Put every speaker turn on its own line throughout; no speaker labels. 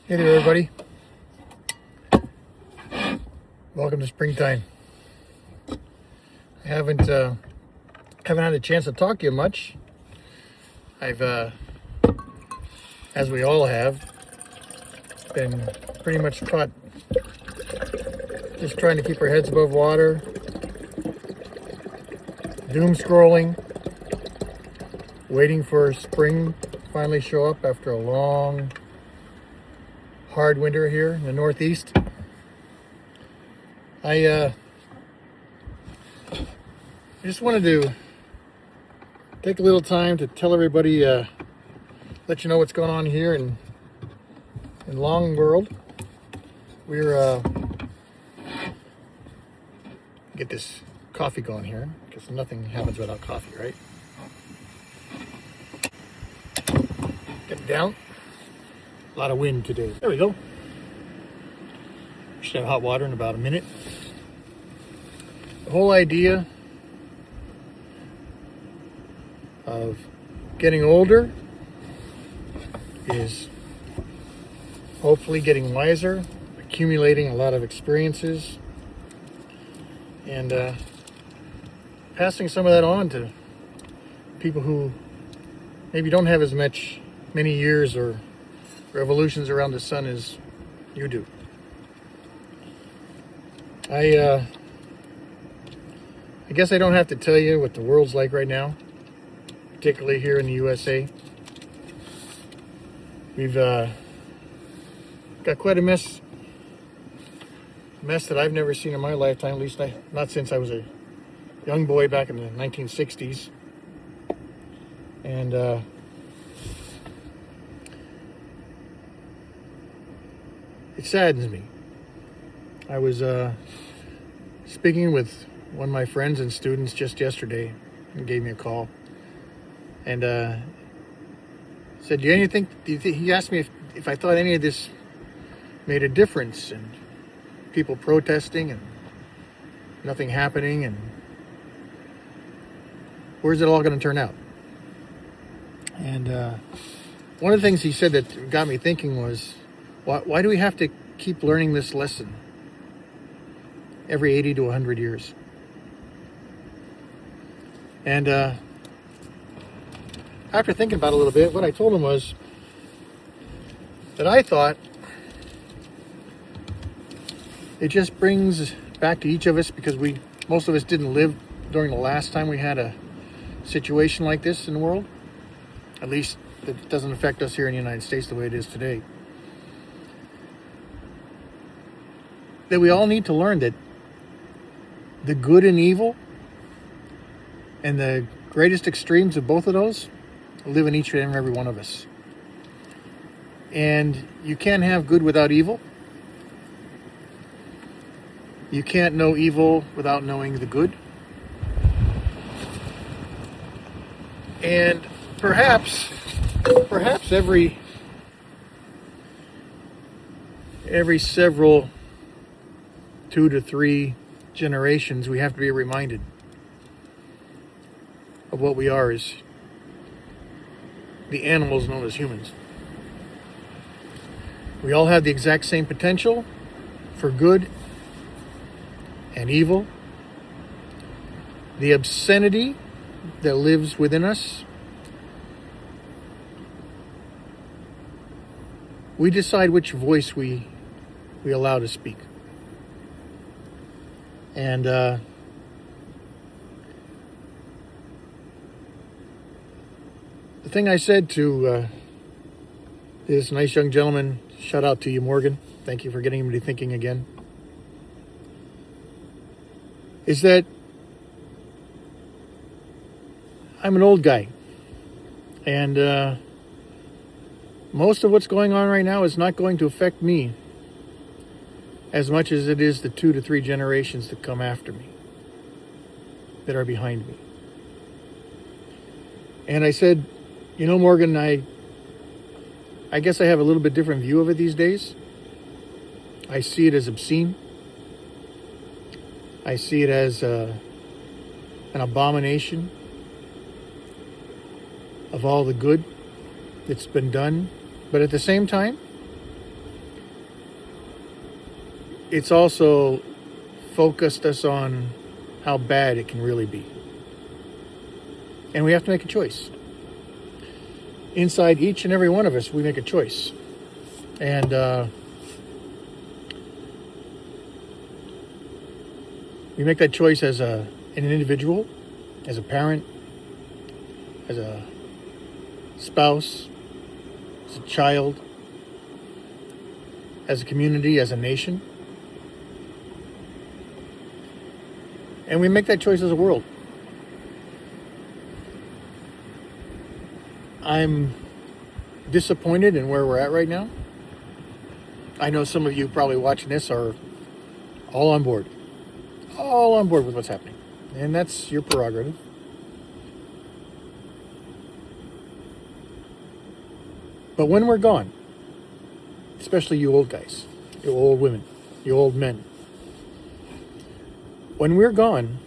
Hey there, everybody. Welcome to springtime. I haven't had a chance to talk to you much. I've, as we all have, been pretty much caught just trying to keep our heads above water, doom scrolling, waiting for spring to finally show up after a long, hard winter here in the Northeast. I just wanted to take a little time to tell everybody, let you know what's going on here in Long World. We're get this coffee going here because nothing happens without coffee, right? Get it down. A lot of wind today. There we go. Should have hot water in about a minute. The whole idea of getting older is hopefully getting wiser, accumulating a lot of experiences, and passing some of that on to people who maybe don't have as many years or revolutions around the sun as you do. I guess I don't have to tell you what the world's like right now, particularly here in the USA. We've got quite a mess that I've never seen in my lifetime, at least not since I was a young boy back in the 1960s. And it saddens me. I was speaking with one of my friends and students just yesterday, and gave me a call, and said, he asked me if I thought any of this made a difference, and people protesting and nothing happening, and where's it all going to turn out? And one of the things he said that got me thinking was, why do we have to keep learning this lesson every 80 to 100 years? And after thinking about it a little bit, what I told him was that I thought it just brings back to each of us, because most of us didn't live during the last time we had a situation like this in the world. At least it doesn't affect us here in the United States the way it is today. That we all need to learn that the good and evil, and the greatest extremes of both of those, live in each and every one of us. And you can't have good without evil. You can't know evil without knowing the good. And perhaps every several 2 to 3 generations, we have to be reminded of what we are as the animals known as humans. We all have the exact same potential for good and evil. The obscenity that lives within us, we decide which voice we allow to speak. And the thing I said to this nice young gentleman, shout out to you, Morgan, thank you for getting him to thinking again, is that I'm an old guy, and most of what's going on right now is not going to affect me as much as it is the 2 to 3 generations that come after me, that are behind me. And I said, Morgan, I guess I have a little bit different view of it these days. I see it as obscene. I see it as an abomination of all the good that's been done. But at the same time, it's also focused us on how bad it can really be. And we have to make a choice. Inside each and every one of us, we make a choice. And we make that choice as an individual, as a parent, as a spouse, as a child, as a community, as a nation. And we make that choice as a world. I'm disappointed in where we're at right now. I know some of you probably watching this are all on board with what's happening. And that's your prerogative. But when we're gone, especially you old guys, you old women, you old men, when we're gone,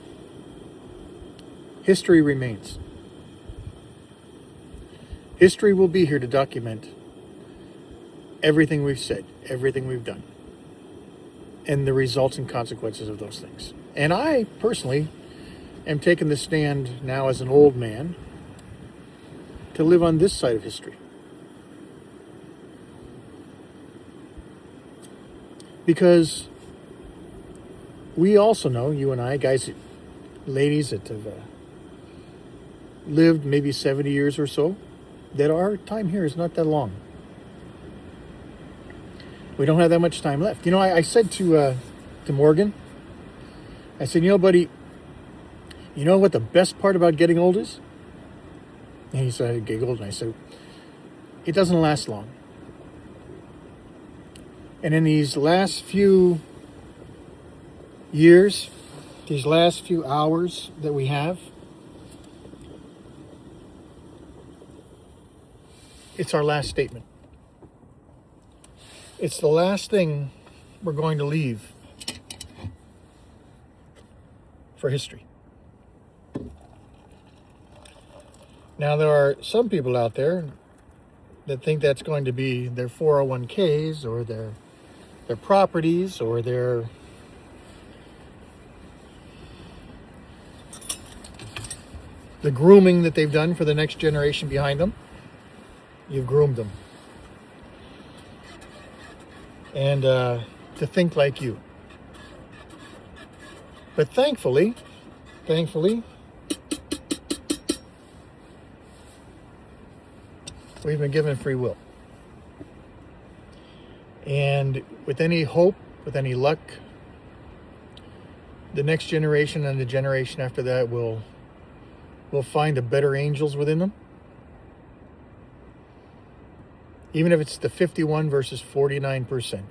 history remains. History will be here to document everything we've said, everything we've done, and the results and consequences of those things. And I personally am taking the stand now as an old man to live on this side of history. Because we also know, you and I, guys, ladies that have lived maybe 70 years or so, that our time here is not that long. We don't have that much time left. You know, I said to Morgan, I said, you know, buddy, you know what the best part about getting old is? And he said, I giggled, and I said, it doesn't last long. And in these last few years, these last few hours that we have, it's our last statement. It's the last thing we're going to leave for history. Now, there are some people out there that think that's going to be their 401ks or their properties or the grooming that they've done for the next generation behind them. You've groomed them. And to think like you. But thankfully, we've been given free will. And with any hope, with any luck, the next generation and the generation after that will find a better angels within them. Even if it's the 51 versus 49%.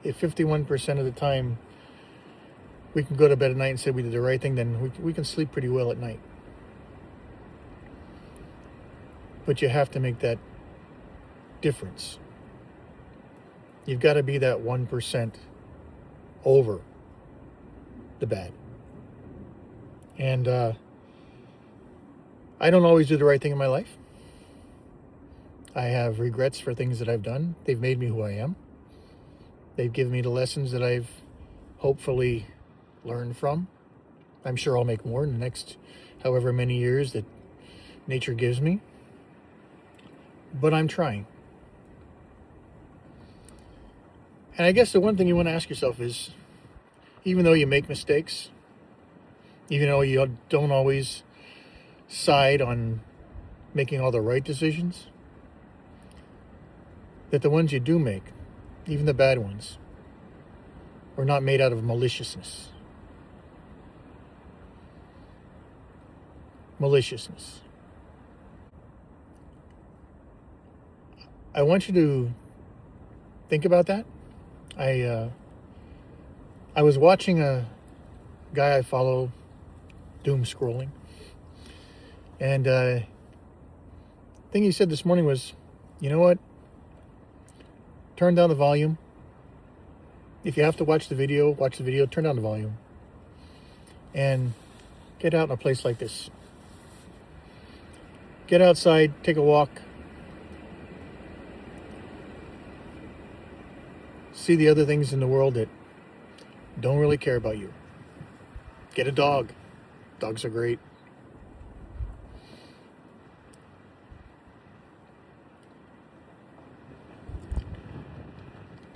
If 51% of the time we can go to bed at night and say we did the right thing, then we can sleep pretty well at night. But you have to make that difference. You've got to be that 1% over the bad. And I don't always do the right thing in my life. I have regrets for things that I've done. They've made me who I am. They've given me the lessons that I've hopefully learned from. I'm sure I'll make more in the next however many years that nature gives me. But I'm trying. And I guess the one thing you want to ask yourself is, even though you make mistakes, even though you don't always side on making all the right decisions, that the ones you do make, even the bad ones, are not made out of maliciousness. Maliciousness. I want you to think about that. I was watching a guy I follow doom scrolling, and the thing he said this morning was, you know what? Turn down the volume. If you have to watch the video, turn down the volume. And get out in a place like this. Get outside, take a walk. see the other things in the world that don't really care about you. Get a dog. Dogs are great.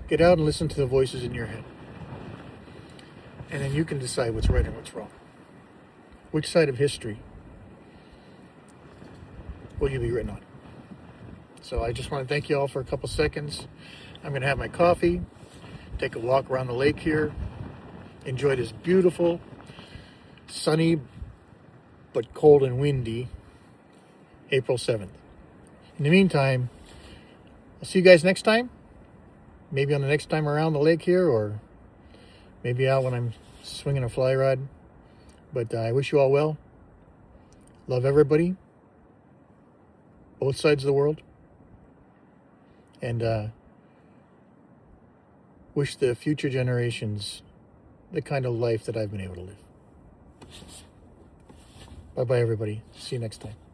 Get out and listen to the voices in your head. And then you can decide what's right and what's wrong. Which side of history will you be written on? So I just want to thank you all for a couple seconds. I'm going to have my coffee, take a walk around the lake here, enjoy this beautiful, sunny, but cold and windy April 7th. In the meantime, I'll see you guys next time. Maybe on the next time around the lake here, or maybe out when I'm swinging a fly rod. But I wish you all well. Love everybody. Both sides of the world. And wish the future generations the kind of life that I've been able to live. Bye-bye, everybody. See you next time.